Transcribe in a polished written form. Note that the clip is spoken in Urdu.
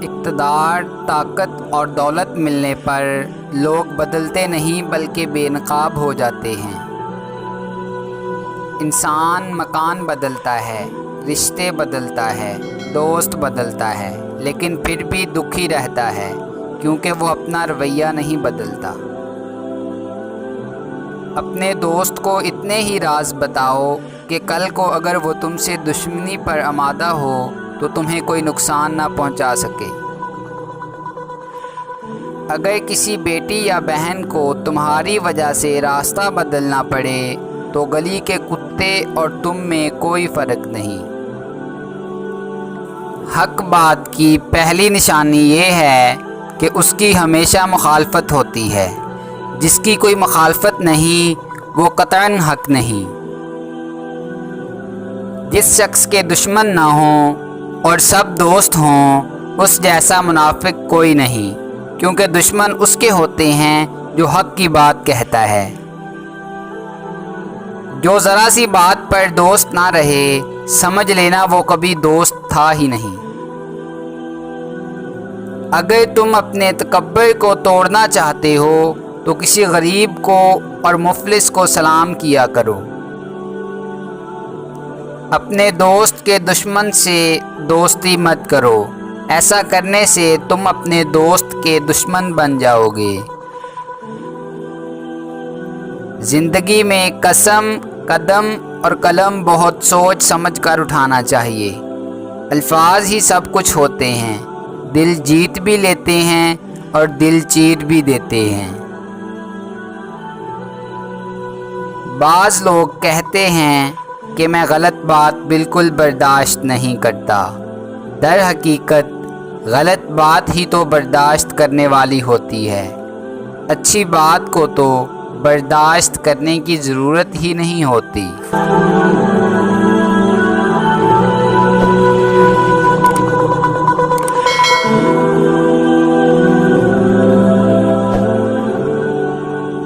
اقتدار، طاقت اور دولت ملنے پر لوگ بدلتے نہیں بلکہ بے نقاب ہو جاتے ہیں۔ انسان مکان بدلتا ہے، رشتے بدلتا ہے، دوست بدلتا ہے، لیکن پھر بھی دکھی رہتا ہے کیونکہ وہ اپنا رویہ نہیں بدلتا۔ اپنے دوست کو اتنے ہی راز بتاؤ کہ کل کو اگر وہ تم سے دشمنی پر آمادہ ہو تو تمہیں کوئی نقصان نہ پہنچا سکے۔ اگر کسی بیٹی یا بہن کو تمہاری وجہ سے راستہ بدلنا پڑے تو گلی کے کتے اور تم میں کوئی فرق نہیں۔ حق بات کی پہلی نشانی یہ ہے کہ اس کی ہمیشہ مخالفت ہوتی ہے۔ جس کی کوئی مخالفت نہیں وہ قطعاً حق نہیں۔ جس شخص کے دشمن نہ ہوں اور سب دوست ہوں اس جیسا منافق کوئی نہیں، کیونکہ دشمن اس کے ہوتے ہیں جو حق کی بات کہتا ہے۔ جو ذرا سی بات پر دوست نہ رہے سمجھ لینا وہ کبھی دوست تھا ہی نہیں۔ اگر تم اپنے تکبر کو توڑنا چاہتے ہو تو کسی غریب کو اور مفلس کو سلام کیا کرو۔ اپنے دوست کے دشمن سے دوستی مت کرو، ایسا کرنے سے تم اپنے دوست کے دشمن بن جاؤ گے۔ زندگی میں قسم، قدم اور قلم بہت سوچ سمجھ کر اٹھانا چاہیے۔ الفاظ ہی سب کچھ ہوتے ہیں، دل جیت بھی لیتے ہیں اور دل چیر بھی دیتے ہیں۔ بعض لوگ کہتے ہیں کہ میں غلط بات بالکل برداشت نہیں کرتا۔ در حقیقت غلط بات ہی تو برداشت کرنے والی ہوتی ہے، اچھی بات کو تو برداشت کرنے کی ضرورت ہی نہیں ہوتی۔